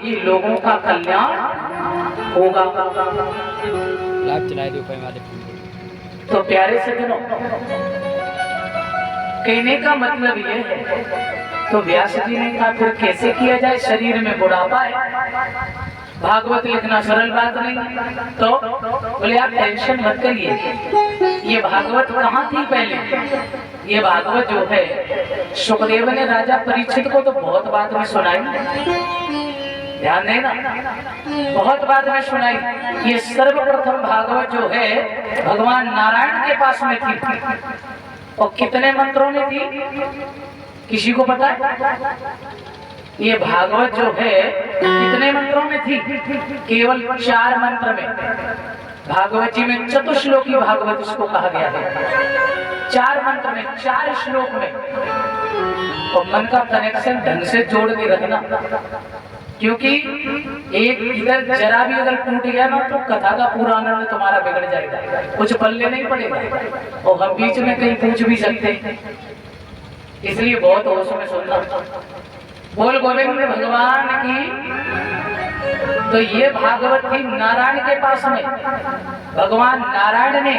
ही लोगों का कल्याण होगा। लाभ चलाए दो वाले। तो प्यारे सज्जनों, कहने का मतलब ये है, तो व्यास जी ने कहा फिर कैसे किया जाए, शरीर में बुढ़ापा है, भागवत लिखना सरल बात नहीं। तो बोले आप टेंशन मत करिए, ये भागवत कहाँ थी पहले। ये भागवत जो है सुखदेव ने राजा परीक्षित को तो बहुत बात में सुनाई, ध्यान देना, बहुत बात में सुनाई। ये सर्वप्रथम भागवत जो है भगवान नारायण के पास में थी। और कितने मंत्रों में थी, किसी को पता है? ये भागवत जो है कितने मंत्रों में थी? केवल 4 मंत्र में। भागवत जी में चतुश्लोकी भागवत इसको कहा गया है। 4 मंत्र में, 4 श्लोक में। और मन का कनेक्शन ढंग से जोड़ के रखना, क्योंकि एक इधर जरा भी अगर टूट गया ना तो कथा का पूरा आनंद तुम्हारा बिगड़ जाएगा, कुछ पल्ले नहीं पड़ेगा। और हम बीच में कहीं पूछ भी सकते हैं, इसलिए बहुत होश में सुनना। बोल गोविंद भगवान की। तो ये भागवत थी नारायण के पास में। भगवान नारायण ने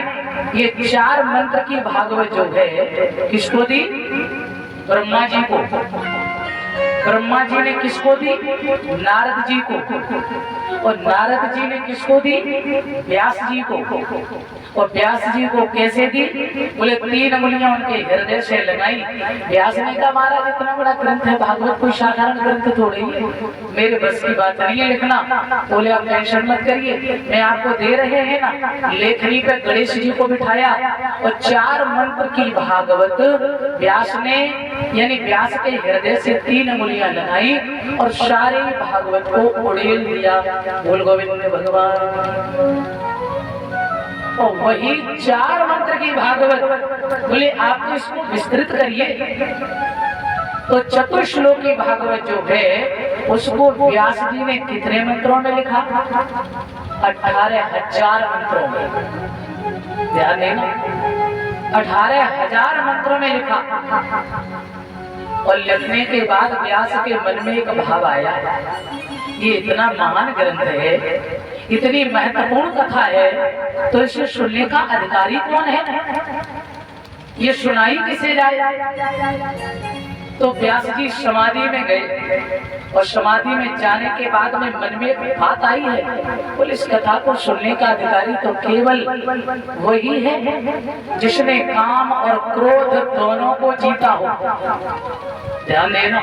ये 4 मंत्र की भागवत जो है किसको दी? ब्रह्मा जी को। ब्रह्मा जी ने किसको दी? नारद जी को। और नारद जी ने किसको दी? व्यास जी को। और व्यास जी को कैसे दी? बोले 3 अंगुलियां उनके हृदय से लगाई। व्यास ने कहा महाराज इतना बड़ा ग्रंथ है भागवत, कोई साधारण ग्रंथ थोड़ी है, मेरे बस की बात नहीं है लिखना। बोले आप टेंशन मत करिए, मैं आपको दे रहे हैं ना। लेखनी पे गणेश जी को बिठाया और 4 मंत्र की भागवत व्यास ने, यानी व्यास के हृदय से 3 अंगुलियां लगाई और सारे भागवत को उड़ेल दिया। बोल गोविंद भगवान। और वही 4 मंत्र की भागवत, बोले आप इसको विस्तृत करिए। तो चतुश्लोकी भागवत जो है उसको व्यास जी ने कितने मंत्रों में लिखा? 18,000 मंत्रों में। ध्यान देना, 18,000 मंत्रों में लिखा। और लिखने के बाद व्यास के मन में एक भाव आया, ये इतना महान ग्रंथ है, इतनी महत्वपूर्ण कथा है, तो इसे सुनने का अधिकारी कौन है? ये सुनाई किसे जाए? तो व्यास जी समाधि में गए और समाधि में जाने के बाद में मन में एक बात आई है, बोले इस कथा को सुनने का अधिकारी तो केवल वही है जिसने काम और क्रोध दोनों को जीता हो। ध्यान देना,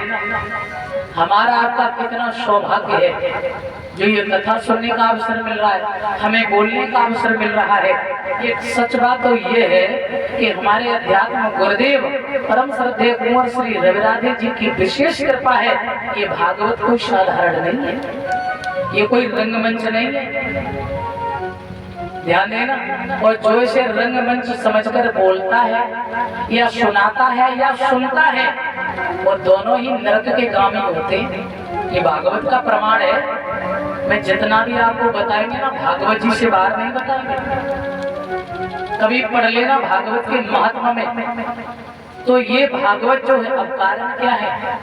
हमारा आपका कितना सौभाग्य है जो ये कथा सुनने का अवसर मिल रहा है, हमें बोलने का अवसर मिल रहा है। ये सच बात तो ये है कि हमारे अध्यात्म गुरुदेव परम श्रद्धेय कुंवर श्री रविराधे जी की विशेष कृपा है। ये भागवत कोई साधारण नहीं है, ये कोई रंगमंच नहीं है। ध्यान देना, और जो इसे रंगमंच समझकर बोलता है या सुनाता है या सुनता है, वो दोनों ही नरक के गामी होते हैं। ये भागवत का प्रमाण है। मैं जितना भी आपको बताएंगे ना, भागवत जी से बाहर नहीं बताएंगे। कभी पढ़ लेना भागवत के महत्व में। तो ये भागवत जो है, अब कारण क्या है?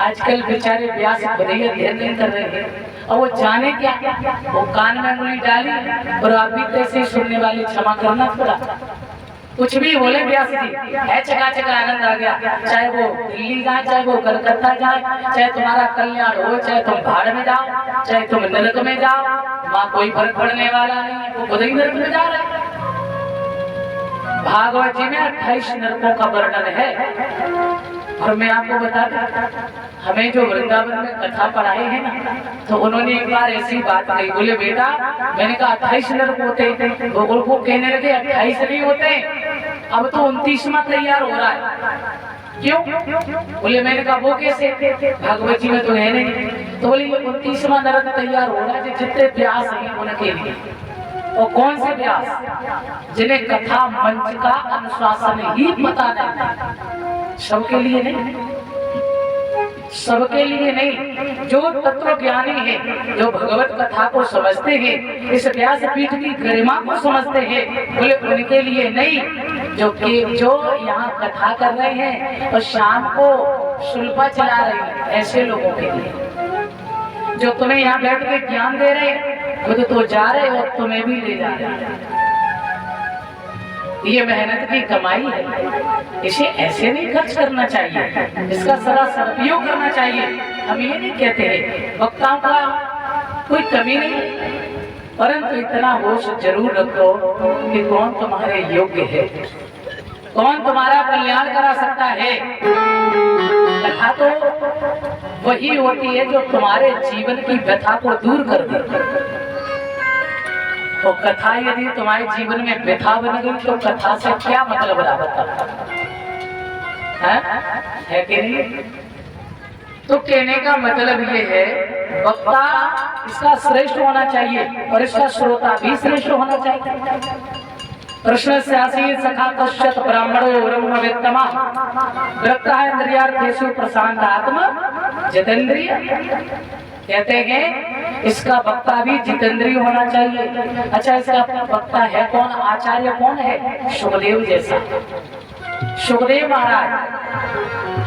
आजकल बेचारे व्यास खुद ही अध्ययन नहीं कर रहे हैं, और वो जाने क्या, वो कान में उंगली डाली और आप भी कैसे सुनने वाले क्षमा करना थोड़ा, कुछ भी बोले व्यास जी है, चकाचक आनंद आ गया। चाहे वो दिल्ली जाए, चाहे वो कलकत्ता जाए, चाहे तुम्हारा कल्याण हो, चाहे तुम भाड़ में जाओ, चाहे तुम नरक में जाओ, वहाँ कोई फर्क पड़ने वाला नहीं है, वो खुद ही नरक में जा रहे हैं। भागवत जी में 28 नरकों का वर्णन है। और मैं आपको बता दूं, हमें जो वृंदावन में कथा पढ़ाए हैं ना, तो उन्होंने एक बार ऐसी बात कही, बोले बेटा, मैंने कहा 28 नरक होते हैं, गोकुल को कहने लगे 28 नहीं होते, अब तो 29वां तैयार हो रहा है। क्यों? बोले मैंने कहा वो कैसे? भागवत जी में तो है नहीं। तो बोले ये 29वां नरक तैयार हो रहा है जितने व्यास हैं उनके लिए। और कौन से व्यास? जिन्हें कथा मंच का अनुशासन ही पता नहीं। सबके लिए नहीं, सबके लिए नहीं। जो तत्व ज्ञानी है, जो भगवत कथा को समझते हैं, इस व्यास पीठ की गरिमा को समझते हैं, बोले उनके लिए नहीं। जो यहाँ कथा कर रहे हैं और शाम को सुल्फा चला रहे हैं, ऐसे लोगों के लिए। जो तुम्हें यहाँ बैठ के ज्ञान दे रहे खुद तो जा रहे हो, तुम्हें भी ले जा रहे। ये मेहनत की कमाई है, इसे ऐसे नहीं खर्च करना चाहिए, इसका सदा सदुपयोग करना चाहिए। हम ये नहीं कहते हैं वक्ताओं का कोई कमी नहीं, परंतु इतना होश जरूर रखो कि कौन तुम्हारे योग्य है, कौन तुम्हारा कल्याण करा सकता है। कथा तो वही होती है जो तुम्हारे जीवन की व्यथा को दूर कर दे। तो कथा यदि तुम्हारे जीवन में व्यथा बन गई तो कथा से क्या मतलब रहा बता, है कि नहीं? तो कहने का मतलब ये है वक्ता इसका श्रेष्ठ होना चाहिए और इसका श्रोता भी श्रेष्ठ होना चाहिए। कृष्ण स्यासी सखा कश्यत ब्राह्मणो ब्रह्मवेत्तमा वक्ता इंद्रियार्थेषु प्रशांतात्मा जितेंद्रिय। कहते हैं इसका वक्ता भी जितेंद्रिय होना चाहिए। अच्छा, इसका वक्ता है कौन, आचार्य कौन है? सुखदेव जैसा। सुखदेव महाराज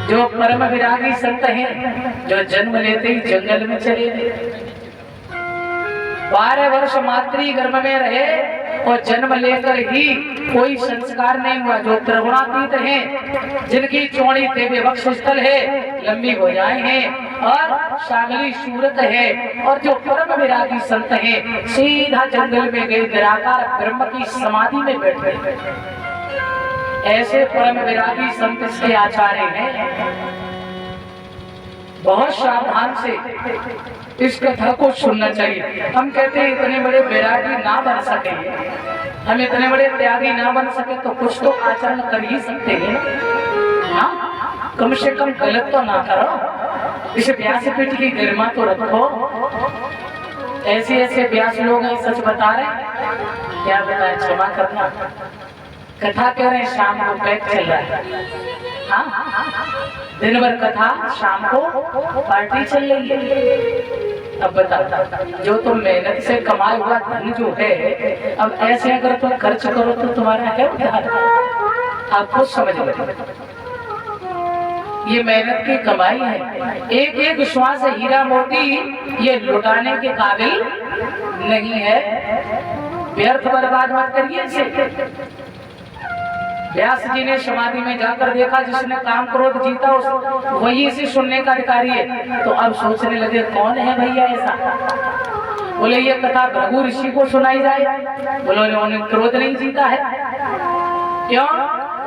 जो परम विरागी संत हैं, जो जन्म लेते ही जंगल में चले गए, 12 वर्ष मातृ गर्भ में रहे और जन्म लेकर ही कोई संस्कार नहीं हुआ। जो त्रिगुणातीत हैं, जिनकी चौड़ी दिव्य वक्षस्थल है, लंबी भुजाएं हैं और शामिली सूरत है, और जो परम विरागी संत हैं सीधा जंगल में गए, निराकार ब्रह्म की समाधि में बैठे। ऐसे परम विरागी संत इसके आचार्य हैं। बहुत सावधान से इस कथा को सुनना चाहिए। हम कहते हैं इतने बड़े वैरागी ना बन सके, हम इतने बड़े त्यागी ना बन सके तो कुछ तो आचरण कर ही सकते हैं ना। हाँ, कम से कम गलत तो ना करो, इस व्यासपीठ की गरिमा तो रखो। ऐसे ऐसे व्यास लोग हैं सच बता रहे, क्या बताएं, क्षमा करना। कथा कह रहे हैं, शाम को पैक चल रहा है। हाँ, दिन भर कथा, शाम को पार्टी चल रही है। अब बता, जो तुम मेहनत से कमाया हुआ धन जो है, अब ऐसे अगर तुम खर्च करो तो तुम्हारा है उधार। आप खुद समझ लो, ये मेहनत की कमाई है। एक एक श्वास हीरा मोती ये लुटाने के काबिल नहीं है। व्यर्थ बर्बाद मत करिए इसे। व्यास जी ने समाधि में जाकर देखा जिसने काम क्रोध जीता उस वही इसे सुनने का अधिकारी है। तो अब सोचने लगे कौन है भैया ऐसा। बोले ये कथा भृगु ऋषि को सुनाई जाए। बोले उन्होंने क्रोध नहीं जीता है। क्यों?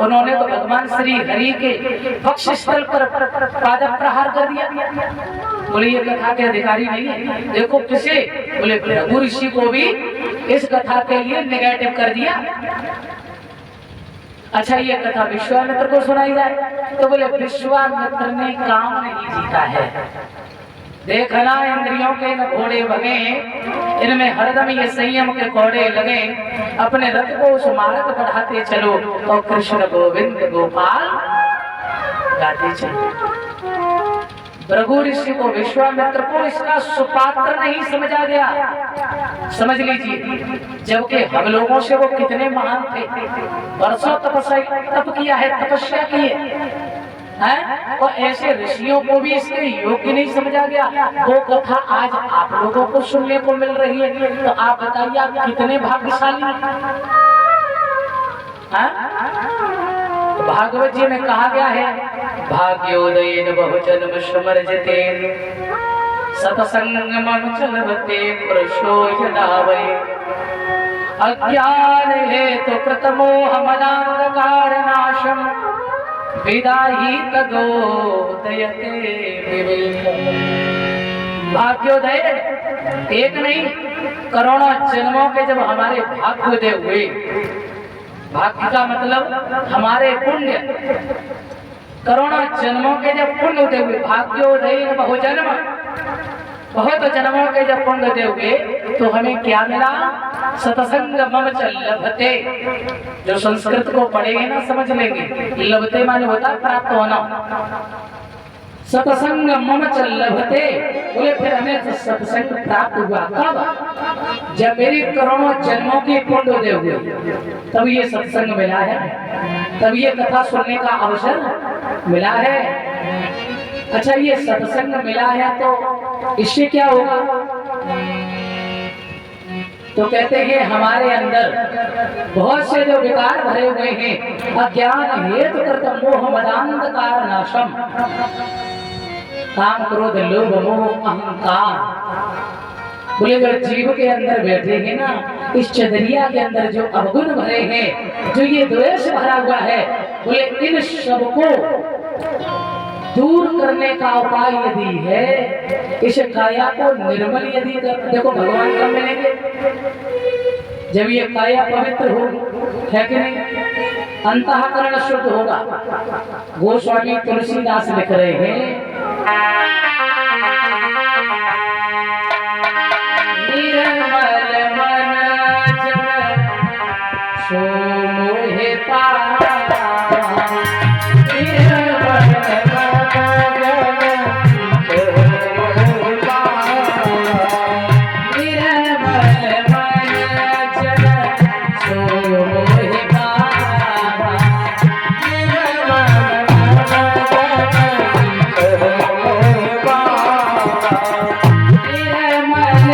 उन्होंने तो भगवान श्री हरि के वक्ष स्थल पर पाद प्रहार कर दिया। बोले ये कथा के अधिकारी नहीं है। देखो किसे? बोले भृगु ऋषि को भी इस कथा के लिए नेगेटिव कर दिया। अच्छा, ये कथा विश्वामित्र को सुनाई जाए तो बोले विश्वामित्र ने काम नहीं जीता है। देखना इंद्रियों के न घोड़े भगे, इनमें हरदम ये संयम के घोड़े लगे। अपने रथ को उस मार्ग बढ़ाते चलो और कृष्ण गोविंद गोपाल गाते चलो। भृगु ऋषि को, विश्वामित्र को इसका सुपात्र नहीं समझा गया। समझ लीजिए, जबकि हम लोगों से वो कितने महान थे, वर्षों तप किया है, तपस्या की है, और ऐसे ऋषियों को भी इसके योग्य नहीं समझा गया। वो कथा आज आप लोगों को सुनने को मिल रही है, तो आप बताइए आप कितने भाग्यशाली हैं। भागवत जी में कहा गया है, भाग्योदयेन बहुजन्म समर्जिते सतसंगमं चलते पुरुषो यदा वै अज्ञान हेतु कृतमोह मदान्धकार नाशम विदाहि तदोदयते विवेकम्। भाग्योदय एक नहीं करोड़ों जन्मों के जब हमारे भाग्योदय हुए, भाग्य का मतलब हमारे पुण्य, करोड़ों जन्मों के जब पुण्य उदय हुए, भाग्योदय बहुजन्म, बहुत जन्मों के जब पुण्य उदय हुए तो हमें क्या मिला? सतसंग मम च लभते। जो संस्कृत को पढ़ेंगे ना समझ लेंगे, लभते माने होता प्राप्त होना। सत्संग मम च लभते, बोले फिर हमें सत्संग प्राप्त हुआ कब? जब मेरी करोड़ों जन्मों की पुण्य उदय हुए, तब ये सत्संग मिला है, तब ये कथा सुनने का अवसर मिला है। अच्छा, ये सत्संग मिला है तो इससे क्या होगा? तो कहते हैं हमारे अंदर बहुत से जो विकार भरे हुए हैं, अज्ञान हेतु कृत मोह मदांधकार नाशम, काम क्रोध लोभ मोह अहंकार, बोले अगर जीव के अंदर बैठे हैं ना, इस चदरिया के अंदर जो अवगुण भरे हैं, जो ये द्वेष भरा हुआ है, बोले इन सबको दूर करने का उपाय यदि है, इस काया को निर्मल यदि कर, देखो भगवान कब मिलेंगे? जब ये काया पवित्र हो, है कि नहीं? अंतःकरण शुद्ध होगा। गोस्वामी तुलसीदास लिख रहे हैं, निर्मल मन जन सो मोहे पावा, निर्मल मन जन सो मोहे पावा, निर्मल मन जन सो मोहे पावा, निर्मल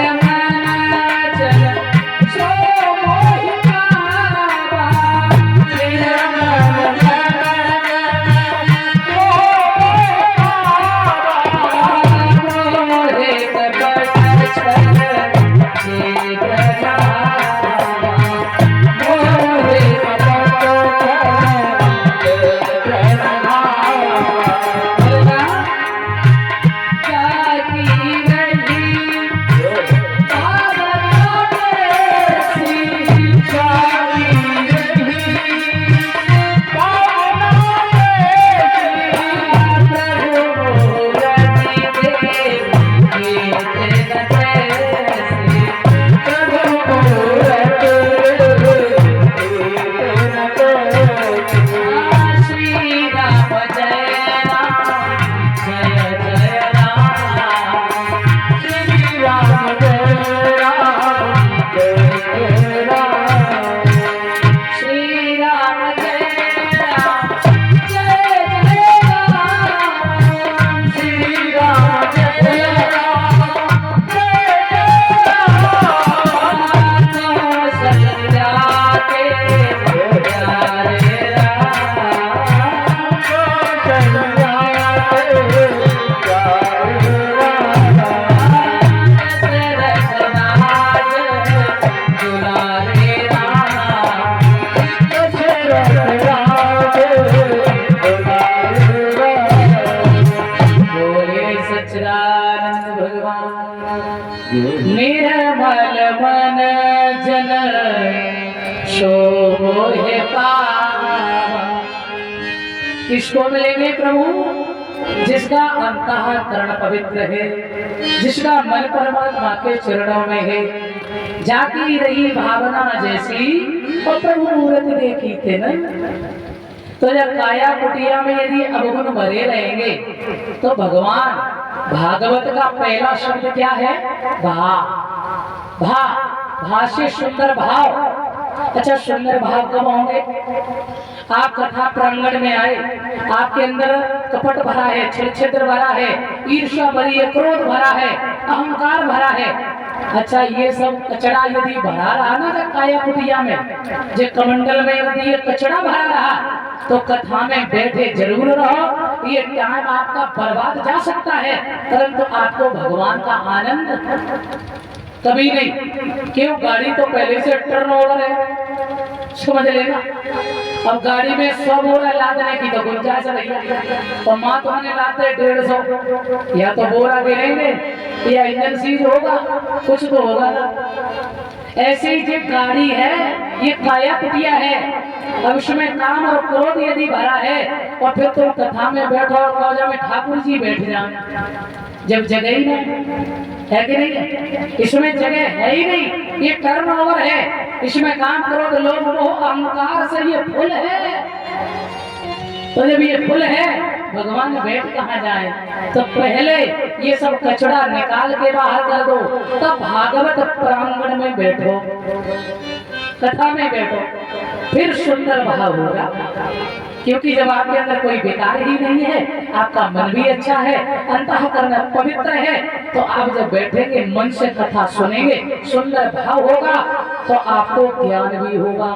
निर्मल मन जन शोभे पावा। किसको मिलेंगे प्रभु? जिसका अंतःकरण पवित्र है, जिसका मन परमात्मा के चरणों में है, जाकी रही भावना जैसी और प्रभु मूर्त देखी थे न। तो जब काया कुटिया में यदि अवगुण भरे रहेंगे तो भगवान भागवत का पहला शब्द क्या है? भा। भा, भा से सुंदर भाव। अच्छा, सुंदर भाव कब होंगे? आप कथा प्रांगण में आए, आपके अंदर कपट भरा है, छिद्र भरा है, ईर्ष्या भरी है, क्रोध भरा है, अहंकार भरा है। अच्छा, ये सब कचड़ा यदि भरा रहा ना जब काया कुटिया में, जो कमंडल में यदि ये कचड़ा भरा रहा तो कथा में बैठे जरूर रहो। ये टाइम आपका बर्बाद जा सकता है, परंतु आपको भगवान का आनंद कभी नहीं। क्यों? गाड़ी तो पहले से टर्न ओवर है, समझ लेना। अब गाड़ी में 100 बोरा लादने की तो गुंजाइश रही है, और माँ तुम्हारे लाते 150, या तो बोरा गिरेंगे या इंजन सीज होगा, कुछ तो होगा ना। ऐसे ही जो गाड़ी है ये काया कुटिया है। अब इसमें काम और क्रोध यदि भरा है और फिर तुम कथा में बैठो और कहो जा में ठाकुर जी बैठ जाए, जब जगह ही नहीं है कि नहीं? इसमें जगह है ही नहीं, ये टर्न ओवर है। इसमें काम क्रोध लोभ मोह अहंकार से ये फुल है। तो जब ये फुल है, भगवान बैठ कहाँ जाए? तो पहले ये सब कचड़ा निकाल के बाहर कर दो, तब भागवत प्रांगण में बैठो, कथा में बैठो, फिर सुंदर भाव होगा। क्योंकि जब आपके अंदर कोई विकार ही नहीं है, आपका मन भी अच्छा है, अंतःकरण पवित्र है, तो आप जब बैठेंगे मन से कथा सुनेंगे, सुंदर भाव होगा तो आपको ज्ञान भी होगा।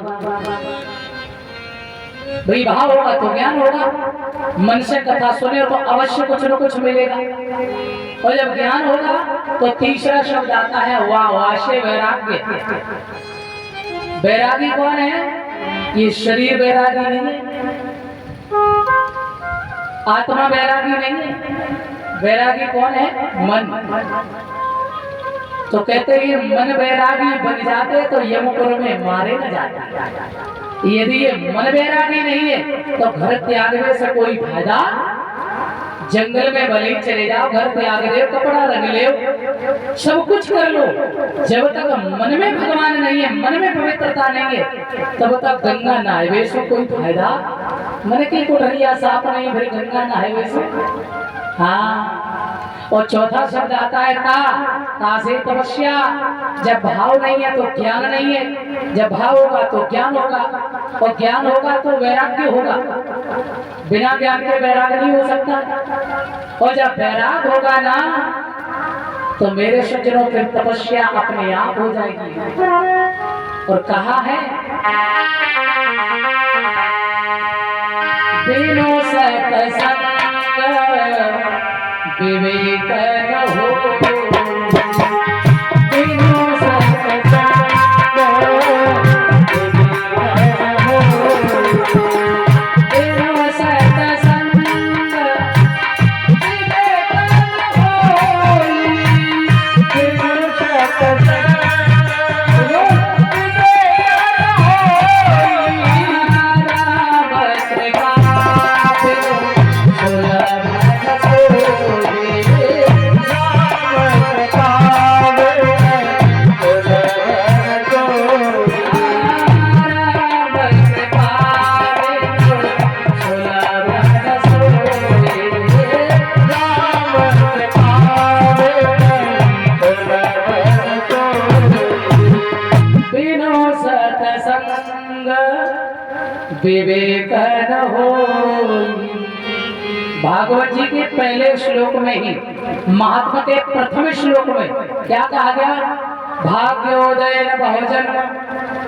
भाई भाव होगा तो ज्ञान होगा। मन से कथा सुने तो अवश्य कुछ न कुछ मिलेगा। और जब ज्ञान होगा तो तीसरा शब्द आता है वाह वाशे वैराग्य। वैरागी कौन है? ये शरीर वैरागी नहीं है, आत्मा वैरागी नहीं है। वैरागी कौन है? मन। तो कहते हैं मन वैरागी बन जाते तो यमपुर में मारे न जाते। यदि ये मन वैरागी नहीं है तो घर त्यागने से कोई फायदा। जंगल में भले ही चले जाओ, घर त्याग दो, कपड़ा रंग लो, सब कुछ कर लो, जब तक मन में भगवान नहीं है, मन में पवित्रता नहीं है, तब तक गंगा नहावे से कोई फायदा। मन की कोठरिया साफ नहीं फिर गंगा नहावे से। हाँ, और चौथा शब्द आता है ता से तपस्या। जब भाव नहीं है तो ज्ञान नहीं है, जब भाव होगा तो ज्ञान होगा, और ज्ञान होगा तो वैराग्य होगा। बिना ज्ञान के वैराग नहीं हो सकता। और जब वैराग होगा ना तो मेरे सज्जनों फिर तपस्या अपने आप हो जाएगी। और कहा है बिनो सत्संग विवेक न हो, बिनो सत्संग विवेक न हो। भागवत जी के पहले श्लोक में ही, महात्मा के प्रथम श्लोक में क्या कहा गया? भाग्योदयन बहुजन्म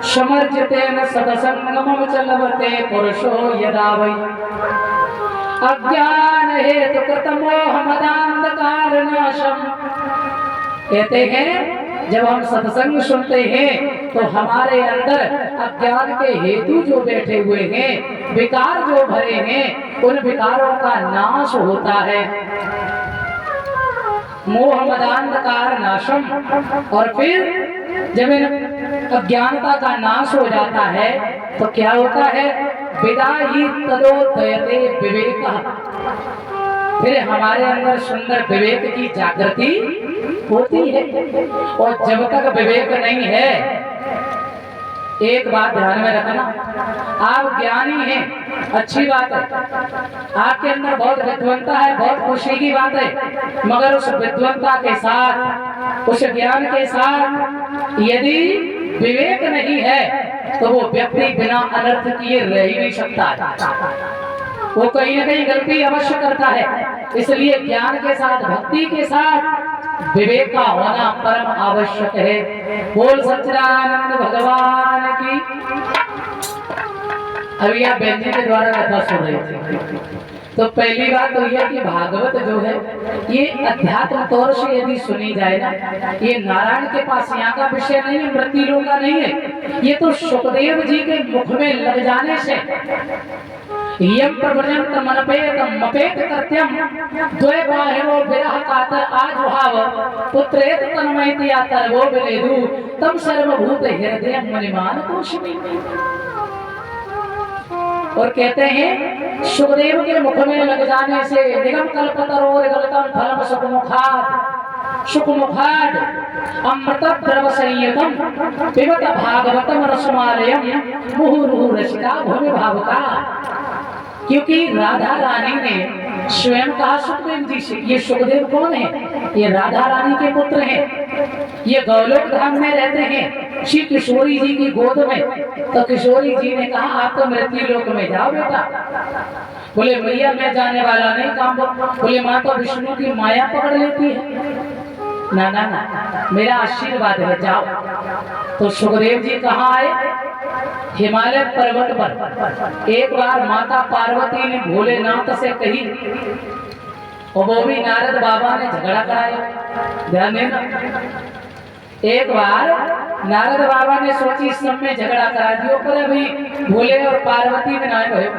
समर्जितेन सत्संगमं च लभते पुरुषो यदा वै अज्ञान हेतु कृतमोह मदान्धकार नाशम। कहते हैं जब हम सत्संग सुनते हैं तो हमारे अंदर अज्ञान के हेतु जो बैठे हुए हैं, विकार जो भरे हैं, उन विकारों का नाश होता है। मोह मदान्धकार नाशम। और फिर जब इन अज्ञानता का नाश हो जाता है तो क्या होता है? विदा ही तदोदयते विवेक। फिर हमारे अंदर सुंदर विवेक की जागृति होती है। और जब तक विवेक नहीं है, एक बात ध्यान में रखना, आप ज्ञानी हैं, अच्छी बात है, आपके अंदर बहुत विद्वत्ता है, बहुत खुशी की बात है, मगर उस विद्वत्ता के साथ, उस ज्ञान के साथ यदि विवेक नहीं है तो वो व्यक्ति बिना अनर्थ किए रह ही नहीं सकता है। वो कहीं न कहीं गलती अवश्य करता है। इसलिए ज्ञान के साथ, भक्ति के साथ विवेक का होना परम आवश्यक है। बोल सच्चिदानंद भगवान की। अभी आप बेन जी के द्वारा कथा सुन रहे थे, तो पहली बात तो यह कि भागवत जो है ये अध्यात्म तौर से यदि सुनी जाए ना, ये नारायण के पास यहाँ का विषय नहीं है, मृत्युलोक का नहीं है। ये तो सुखदेव जी के मुख में लग जाने से यम प्रव्रजंत मनपेत मपेत कृत्यम द्वय बाहिरो विरह कातर आजुहाव पुत्रेत तन्मयति आतर्वो विलेदु तम सर्वभूत हृदय मनिमान तोषिमी। और कहते हैं सुखदेव के मुख में लग जाने से निगम कल्पतरोर गलतम फलम सुखमुखाद अमृत द्रव संयुतम पिबत भागवतम रसमालयम मुहुर्मुहु रसिका भूमि भावुका। क्योंकि राधा रानी ने स्वयं कहा सुखदेव जी से, ये सुखदेव कौन है? ये राधा रानी के पुत्र हैं, ये गौलोक धाम में रहते हैं श्री किशोरी जी की गोद में। तो किशोरी जी ने कहा आप तो मृत्यु लोक में जाओ बेटा, बोले भैया मैं जाने वाला नहीं काम पर। बोले माँ तो विष्णु की माया पकड़ लेती है। ना ना ना, मेरा आशीर्वाद है, जाओ। तो सुखदेव जी कहाँ आए? हिमालय पर्वत पर। एक बार माता पार्वती ने भोलेनाथ से कही, और वो भी नारद बाबा ने झगड़ा कराया। ध्यान देना, एक बार नारद बाबा ने सोची इस सब में झगड़ा करा दियो, पर अभी भोले और पार्वती में ना भय।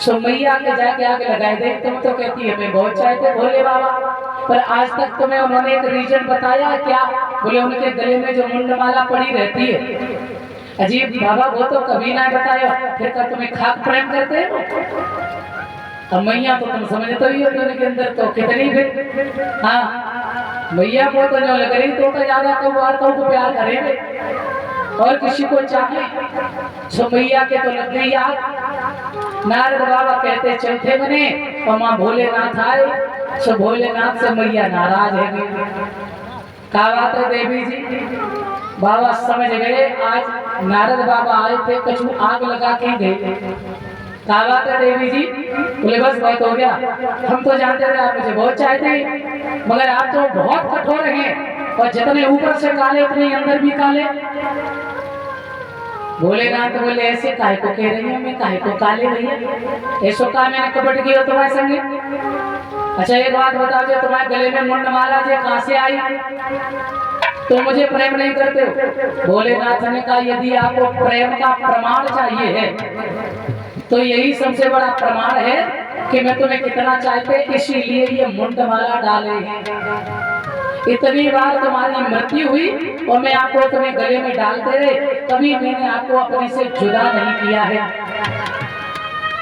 सो मैया के जाके आगे लगाए दे। तुम तो कहती है मैं बहुत चाहते भोले बाबा, पर आज तक तुम्हें उन्होंने एक रीजन बताया क्या? बोले उनके गले में जो मुंडमाला पड़ी रहती है। अजीब बाबा, वो तो कभी ना बताया, फिर का तुम्हें खाक प्रेम करते हो? अब मैया तो तुम समझते ही हो उनके अंदर तो कितनी भी। हाँ, मैया को तो जो लग रही तो ज्यादा को प्यार करेंगे और किसी को चाहे। सो मैया के तो लग गई आग। नारद बाबा कहते चलते बने और माँ भोलेनाथ आए। सो भोलेनाथ से मैया नाराज है। क्या बात है देवी जी? बाबा समझ गए, आज नारद बाबा आए थे, कछु आग लगा के गए। क्या बात है देवी जी? बोले बस बहुत हो गया, हम तो जानते थे आप मुझे बहुत चाहते, मगर आप तो बहुत कठोर हैं और जितने ऊपर से काले उतने अंदर भी काले। भोलेनाथ बोले ऐसे काहे को कह रही है? मैं काहे को काले भैया? ऐसो का मैंने कपट किया तुम्हारे संगे? अच्छा एक बात बताओ, जो तुम्हारे गले में मुंडमाला जो कहाँ से आई? तो मुझे प्रेम नहीं करते हो? भोलेनाथ ने कहा यदि आपको प्रेम का प्रमाण चाहिए है तो यही सबसे बड़ा प्रमाण है कि मैं तुम्हें कितना चाहते, इसीलिए ये मुंडमाला डाले हैं। इतनी बार तुम्हारी मृत्यु हुई और मैं आपको तुम्हें गले में डालते रहे, कभी मैंने आपको अपने से जुदा नहीं किया है।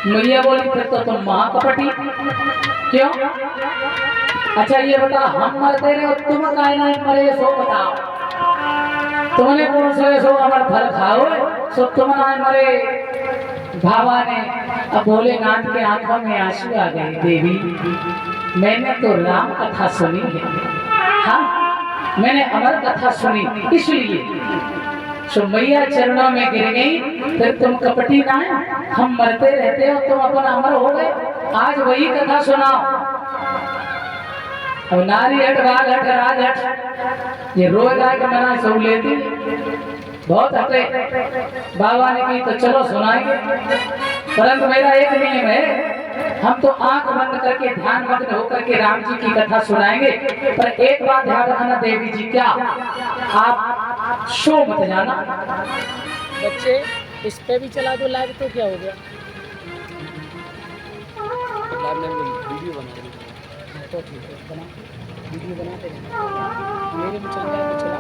मैया बोली फिर तो तुम महाकपटी क्यों? अच्छा ये बता, हम मरते रहे और तुम काहे ना मरे, सो बताओ। तुमने कौन से सो अमर फल खाओ, सो तुम ना मरे। बाबा ने, अब भोलेनाथ के आंखों में आंसू आ गए। देवी मैंने तो राम कथा सुनी है, हाँ मैंने अमर कथा सुनी, इसलिए सो मैया चरणों में गिर गई। फिर तुम कपटी ना है, हम मरते रहते हो, तुम अपन अमर हो गए, आज वही कथा सुनाओ। और नारी हट बाल हट राज हट, ये रोज आके मना सो लेती, बहुत हटे। बाबा ने कही तो चलो सुनाएंगे, परंतु मेरा एक नियम है, हम तो आंख बंद करके ध्यान मग्न होकर के राम जी की कथा सुनाएंगे। पर एक बात ध्यान रखना देवी जी, क्या आप शो मत जाना। बच्चे इस पे भी चला दो लाइव, तो क्या हो गया? लाइव में वीडियो बना रही है तो ठीक है, बना वीडियो बनाते हैं, मेरे में चल रहा है तो चला।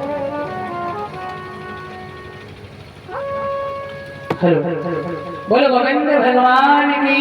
हेलो बोलो गोविंद भगवान की